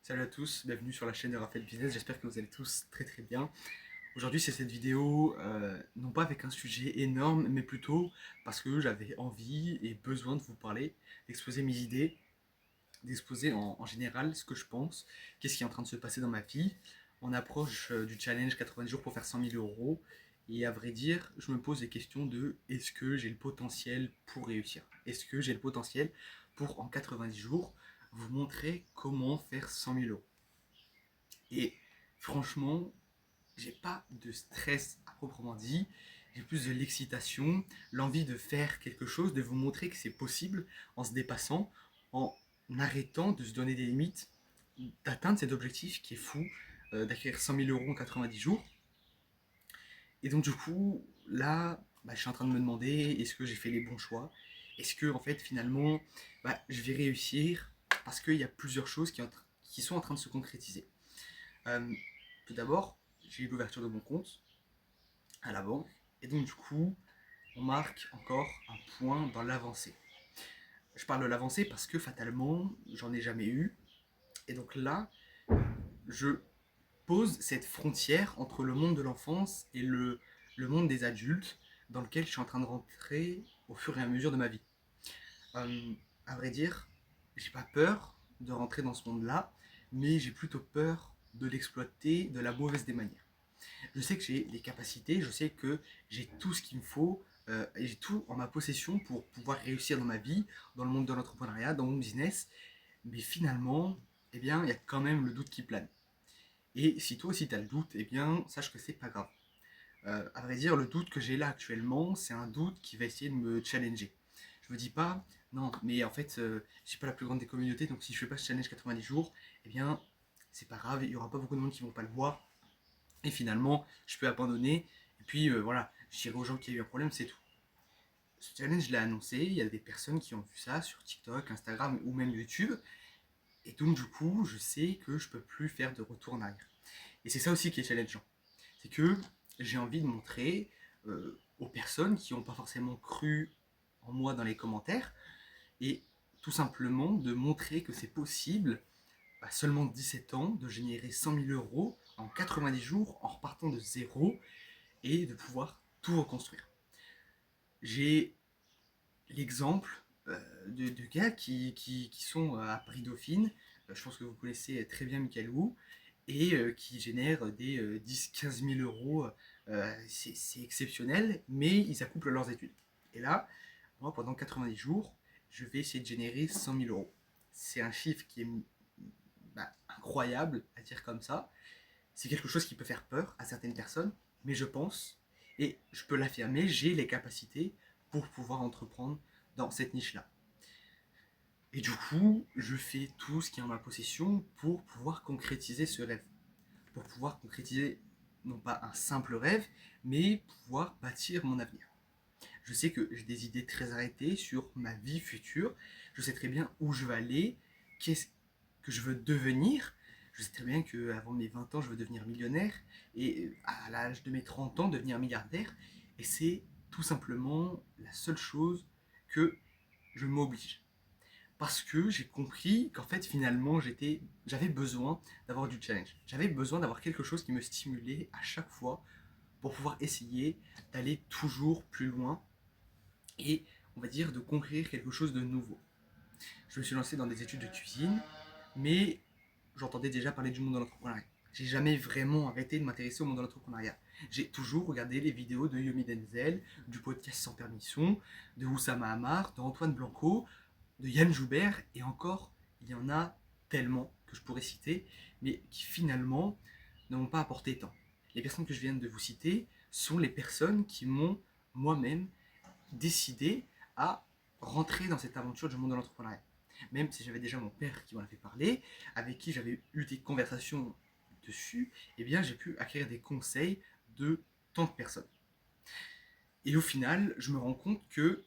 Salut à tous, bienvenue sur la chaîne de Raphaël Business, j'espère que vous allez tous très très bien. Aujourd'hui c'est cette vidéo, non pas avec un sujet énorme, mais plutôt parce que j'avais envie et besoin de vous parler, d'exposer mes idées, d'exposer en général ce que je pense, qu'est-ce qui est en train de se passer dans ma vie. On approche du challenge 90 jours pour faire 100 000 euros et à vrai dire, je me pose des questions de est-ce que j'ai le potentiel pour réussir? Est-ce que j'ai le potentiel pour en 90 jours vous montrer comment faire 100 000 euros? Et franchement, j'ai pas de stress à proprement dit, j'ai plus de l'excitation, l'envie de faire quelque chose, de vous montrer que c'est possible en se dépassant, en arrêtant de se donner des limites, d'atteindre cet objectif qui est fou, d'acquérir 100 000 euros en 90 jours. Et donc du coup, là, je suis en train de me demander, est-ce que j'ai fait les bons choix? Est-ce que en fait finalement, je vais réussir? Parce qu'il y a plusieurs choses qui sont en train de se concrétiser. Euh, Tout d'abord, j'ai eu l'ouverture de mon compte à la banque. Et donc, du coup, on marque encore un point dans l'avancée. Je parle de l'avancée parce que fatalement, j'en ai jamais eu. Et donc là, je pose cette frontière entre le monde de l'enfance et le monde des adultes dans lequel je suis en train de rentrer au fur et à mesure de ma vie. Euh, à vrai dire, j'ai pas peur de rentrer dans ce monde-là, mais j'ai plutôt peur de l'exploiter de la mauvaise des manières. Je sais que j'ai des capacités, je sais que j'ai tout ce qu'il me faut, et j'ai tout en ma possession pour pouvoir réussir dans ma vie, dans le monde de l'entrepreneuriat, dans mon business. Mais finalement, eh bien, il y a quand même le doute qui plane. Et si toi aussi tu as le doute, eh bien, sache que c'est pas grave. À vrai dire, le doute que j'ai là actuellement, c'est un doute qui va essayer de me challenger. Je me dis pas, non, mais en fait, je suis pas la plus grande des communautés, donc si je fais pas ce challenge 90 jours, eh bien, c'est pas grave, il y aura pas beaucoup de monde qui vont pas le voir, et finalement, je peux abandonner. Et puis voilà, je dirais aux gens qu'il y a eu un problème, c'est tout. Ce challenge, je l'ai annoncé. Il y a des personnes qui ont vu ça sur TikTok, Instagram ou même YouTube. Et donc, du coup, je sais que je peux plus faire de retour en arrière. Et c'est ça aussi qui est challengeant. C'est que j'ai envie de montrer aux personnes qui n'ont pas forcément cru en moi dans les commentaires et tout simplement de montrer que c'est possible à seulement 17 ans de générer 100 000 euros en 90 jours en repartant de zéro et de pouvoir tout reconstruire. J'ai l'exemple de gars qui sont à Paris Dauphine, je pense que vous connaissez très bien Michael Wu, et qui génèrent des 10-15 000 euros. C'est exceptionnel, mais ils accouplent leurs études. Et là, moi, pendant 90 jours, je vais essayer de générer 100 000 euros. C'est un chiffre qui est incroyable à dire comme ça. C'est quelque chose qui peut faire peur à certaines personnes, mais je pense, et je peux l'affirmer, j'ai les capacités pour pouvoir entreprendre dans cette niche-là. Et du coup, je fais tout ce qui est en ma possession pour pouvoir concrétiser ce rêve. Pour pouvoir concrétiser non pas un simple rêve, mais pouvoir bâtir mon avenir. Je sais que j'ai des idées très arrêtées sur ma vie future. Je sais très bien où je veux aller, qu'est-ce que je veux devenir. Je sais très bien qu'avant mes 20 ans, je veux devenir millionnaire et à l'âge de mes 30 ans, devenir milliardaire. Et c'est tout simplement la seule chose que je m'oblige. Parce que j'ai compris qu'en fait, finalement, j'avais besoin d'avoir du challenge. J'avais besoin d'avoir quelque chose qui me stimulait à chaque fois pour pouvoir essayer d'aller toujours plus loin et on va dire de conquérir quelque chose de nouveau. Je me suis lancé dans des études de cuisine, mais j'entendais déjà parler du monde de l'entrepreneuriat. J'ai jamais vraiment arrêté de m'intéresser au monde de l'entrepreneuriat. J'ai toujours regardé les vidéos de Yomi Denzel, du podcast Sans Permission, de Oussama Hamar, de Antoine Blanco, de Yann Joubert, et encore, il y en a tellement que je pourrais citer, mais qui finalement ne m'ont pas apporté tant. Les personnes que je viens de vous citer sont les personnes qui m'ont moi-même décidé à rentrer dans cette aventure du monde de l'entrepreneuriat. Même si j'avais déjà mon père qui m'en avait parlé, avec qui j'avais eu des conversations dessus, eh bien j'ai pu acquérir des conseils de tant de personnes. Et au final, je me rends compte que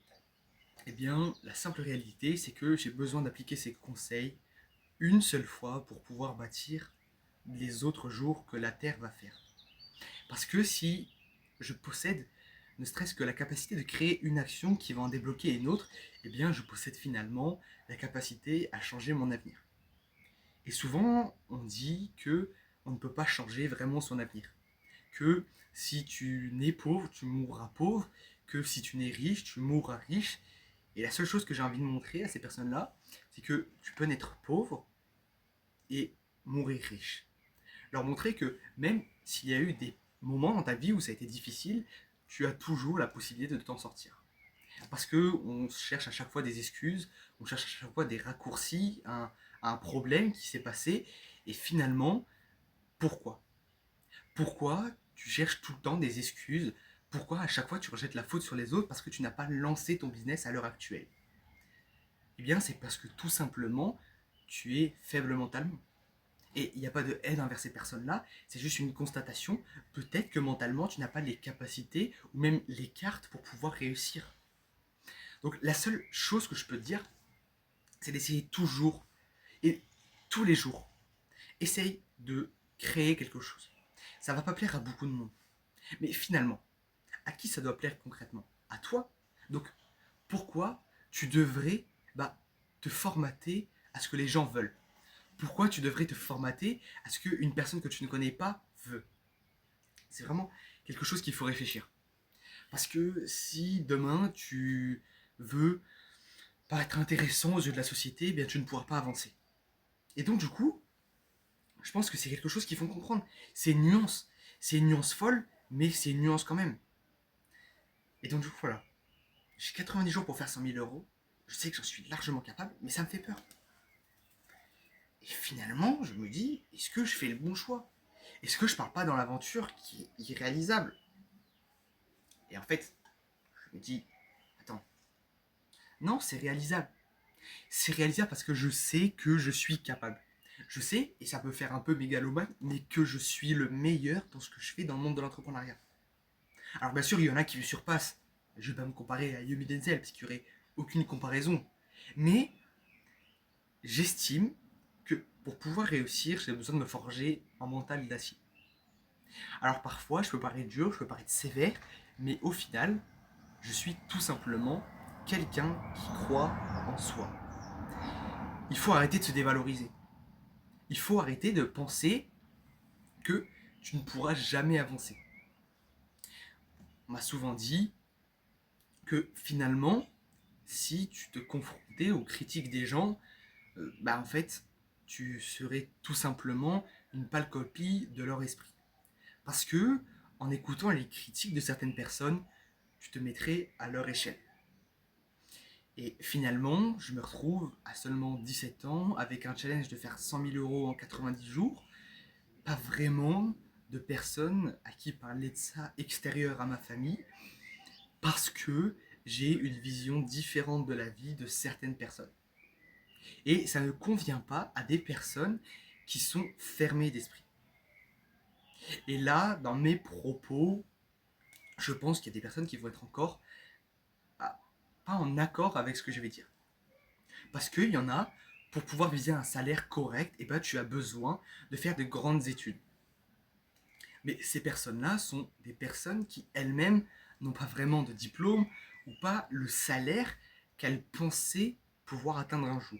eh bien, la simple réalité, c'est que j'ai besoin d'appliquer ces conseils une seule fois pour pouvoir bâtir les autres jours que la Terre va faire. Parce que si je possède ne serait-ce que la capacité de créer une action qui va en débloquer une autre, eh bien je possède finalement la capacité à changer mon avenir. Et souvent, on dit que on ne peut pas changer vraiment son avenir. Que si tu nais pauvre, tu mourras pauvre. Que si tu nais riche, tu mourras riche. Et la seule chose que j'ai envie de montrer à ces personnes-là, c'est que tu peux naître pauvre et mourir riche. Leur montrer que même s'il y a eu des moments dans ta vie où ça a été difficile, tu as toujours la possibilité de t'en sortir. Parce que on cherche à chaque fois des excuses, on cherche à chaque fois des raccourcis à un problème qui s'est passé. Et finalement, pourquoi Pourquoi tu cherches tout le temps des excuses? Pourquoi à chaque fois tu rejettes la faute sur les autres parce que tu n'as pas lancé ton business à l'heure actuelle? Eh bien, c'est parce que tout simplement, tu es faible mentalement. Et il n'y a pas de haine envers ces personnes-là, c'est juste une constatation. Peut-être que mentalement, tu n'as pas les capacités ou même les cartes pour pouvoir réussir. Donc la seule chose que je peux te dire, c'est d'essayer toujours et tous les jours. Essaye de créer quelque chose. Ça va pas plaire à beaucoup de monde. Mais finalement, à qui ça doit plaire concrètement? À toi. Donc pourquoi tu devrais te formater à ce que les gens veulent? Pourquoi tu devrais te formater à ce qu'une personne que tu ne connais pas veut? C'est vraiment quelque chose qu'il faut réfléchir. Parce que si demain tu veux pas être intéressant aux yeux de la société, eh bien tu ne pourras pas avancer. Et donc du coup, je pense que c'est quelque chose qu'il faut comprendre. C'est une nuance. C'est une nuance folle, mais c'est une nuance quand même. Et donc du coup, voilà. J'ai 90 jours pour faire 100 000 euros. Je sais que j'en suis largement capable, mais ça me fait peur. Et finalement, je me dis, est-ce que je fais le bon choix? Est-ce que je pars pas dans l'aventure qui est irréalisable? Et en fait, je me dis, attends, non, c'est réalisable. C'est réalisable parce que je sais que je suis capable. Je sais, et ça peut faire un peu mégalomane, mais que je suis le meilleur dans ce que je fais dans le monde de l'entrepreneuriat. Alors bien sûr, il y en a qui me surpassent. Je ne vais pas me comparer à Yumi Denzel, parce qu'il n'y aurait aucune comparaison. Mais j'estime que pour pouvoir réussir, j'ai besoin de me forger un mental d'acier. Alors parfois, je peux paraître dur, je peux paraître sévère, mais au final, je suis tout simplement quelqu'un qui croit en soi. Il faut arrêter de se dévaloriser. Il faut arrêter de penser que tu ne pourras jamais avancer. On m'a souvent dit que finalement, si tu te confrontais aux critiques des gens, en fait, tu serais tout simplement une pâle copie de leur esprit. Parce que, en écoutant les critiques de certaines personnes, tu te mettrais à leur échelle. Et finalement, je me retrouve à seulement 17 ans avec un challenge de faire 100 000 euros en 90 jours. Pas vraiment de personnes à qui parler de ça extérieure à ma famille parce que j'ai une vision différente de la vie de certaines personnes. Et ça ne convient pas à des personnes qui sont fermées d'esprit. Et là, dans mes propos, je pense qu'il y a des personnes qui vont être encore pas en accord avec ce que je vais dire. Parce qu'il y en a, pour pouvoir viser un salaire correct, tu as besoin de faire de grandes études. Mais ces personnes-là sont des personnes qui elles-mêmes n'ont pas vraiment de diplôme ou pas le salaire qu'elles pensaient pouvoir atteindre un jour.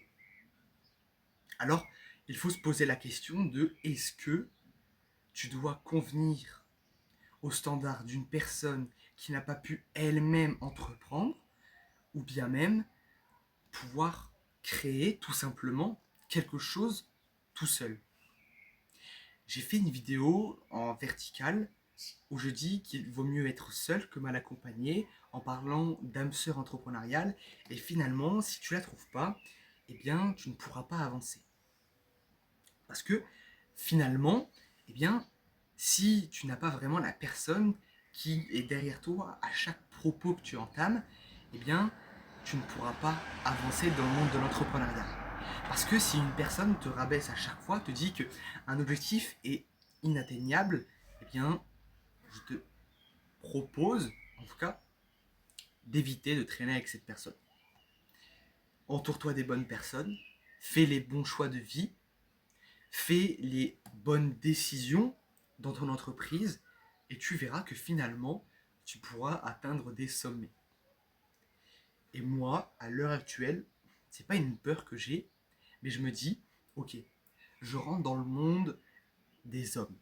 Alors, il faut se poser la question de est-ce que tu dois convenir aux standards d'une personne qui n'a pas pu elle-même entreprendre ou bien même pouvoir créer tout simplement quelque chose tout seul. J'ai fait une vidéo en verticale où je dis qu'il vaut mieux être seul que mal accompagné en parlant d'âme sœur entrepreneuriale et finalement si tu la trouves pas, eh bien tu ne pourras pas avancer. Parce que finalement, eh bien si tu n'as pas vraiment la personne qui est derrière toi à chaque propos que tu entames, eh bien tu ne pourras pas avancer dans le monde de l'entrepreneuriat. Parce que si une personne te rabaisse à chaque fois, te dit qu'un objectif est inatteignable, eh bien je te propose, en tout cas, d'éviter de traîner avec cette personne. Entoure-toi des bonnes personnes, fais les bons choix de vie, fais les bonnes décisions dans ton entreprise et tu verras que finalement, tu pourras atteindre des sommets. Et moi, à l'heure actuelle, c'est pas une peur que j'ai, mais je me dis, ok, je rentre dans le monde des hommes.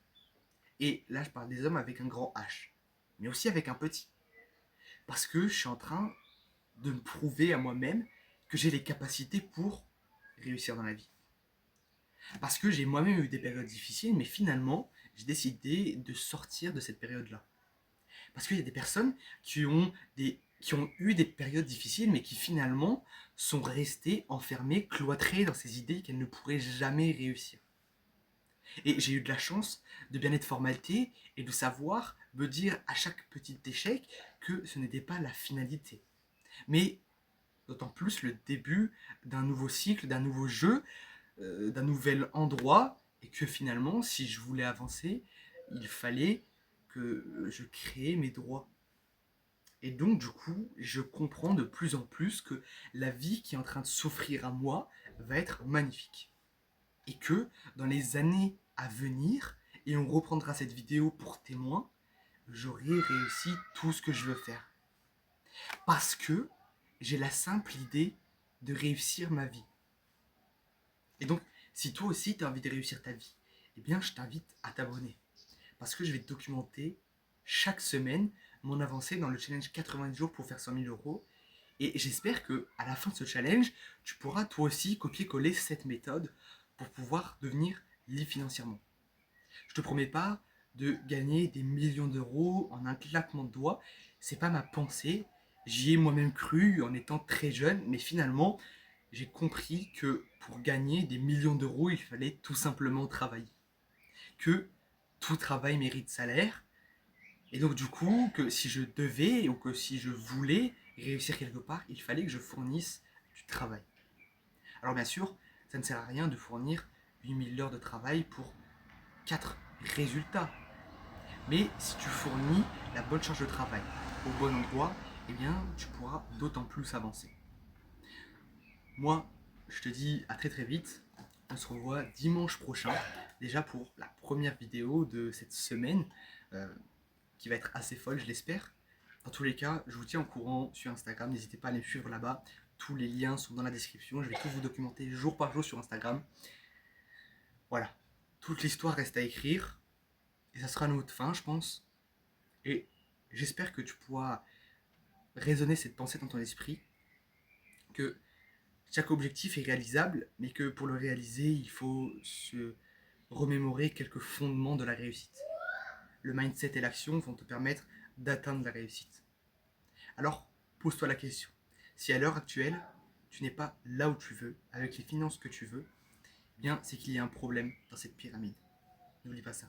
Et là, je parle des hommes avec un grand H, mais aussi avec un petit. Parce que je suis en train de me prouver à moi-même que j'ai les capacités pour réussir dans la vie. Parce que j'ai moi-même eu des périodes difficiles, mais finalement, j'ai décidé de sortir de cette période-là. Parce qu'il y a des personnes qui ont eu des périodes difficiles, mais qui finalement sont restées enfermées, cloîtrées dans ces idées qu'elles ne pourraient jamais réussir. Et j'ai eu de la chance de bien être formaté et de savoir me dire à chaque petit échec que ce n'était pas la finalité. Mais d'autant plus le début d'un nouveau cycle, d'un nouveau jeu, d'un nouvel endroit, et que finalement, si je voulais avancer, il fallait que je crée mes droits. Et donc, du coup, je comprends de plus en plus que la vie qui est en train de s'offrir à moi va être magnifique. Et que dans les années à venir, et on reprendra cette vidéo pour témoin, j'aurai réussi tout ce que je veux faire. Parce que j'ai la simple idée de réussir ma vie. Et donc, si toi aussi tu as envie de réussir ta vie, eh bien, je t'invite à t'abonner. Parce que je vais documenter chaque semaine mon avancée dans le challenge 90 jours pour faire 100 000 euros. Et j'espère que à la fin de ce challenge, tu pourras toi aussi copier-coller cette méthode pour pouvoir devenir libre financièrement. Je te promets pas de gagner des millions d'euros en un claquement de doigts. C'est pas ma pensée. J'y ai moi-même cru en étant très jeune, mais finalement, j'ai compris que pour gagner des millions d'euros, il fallait tout simplement travailler. Que tout travail mérite salaire. Et donc du coup, que si je devais ou que si je voulais réussir quelque part, il fallait que je fournisse du travail. Alors bien sûr, ça ne sert à rien de fournir 8000 heures de travail pour 4 résultats. Mais si tu fournis la bonne charge de travail au bon endroit, eh bien tu pourras d'autant plus avancer. Moi, je te dis à très très vite. On se revoit dimanche prochain, déjà pour la première vidéo de cette semaine, euh, qui va être assez folle, je l'espère. Dans tous les cas, je vous tiens au courant sur Instagram, n'hésitez pas à aller me suivre là-bas. Tous les liens sont dans la description, je vais tout vous documenter jour par jour sur Instagram. Voilà, toute l'histoire reste à écrire, et ça sera notre fin, je pense. Et j'espère que tu pourras raisonner cette pensée dans ton esprit, que chaque objectif est réalisable, mais que pour le réaliser, il faut se remémorer quelques fondements de la réussite. Le mindset et l'action vont te permettre d'atteindre la réussite. Alors, pose-toi la question. Si à l'heure actuelle, tu n'es pas là où tu veux, avec les finances que tu veux, eh bien, c'est qu'il y a un problème dans cette pyramide. N'oublie pas ça.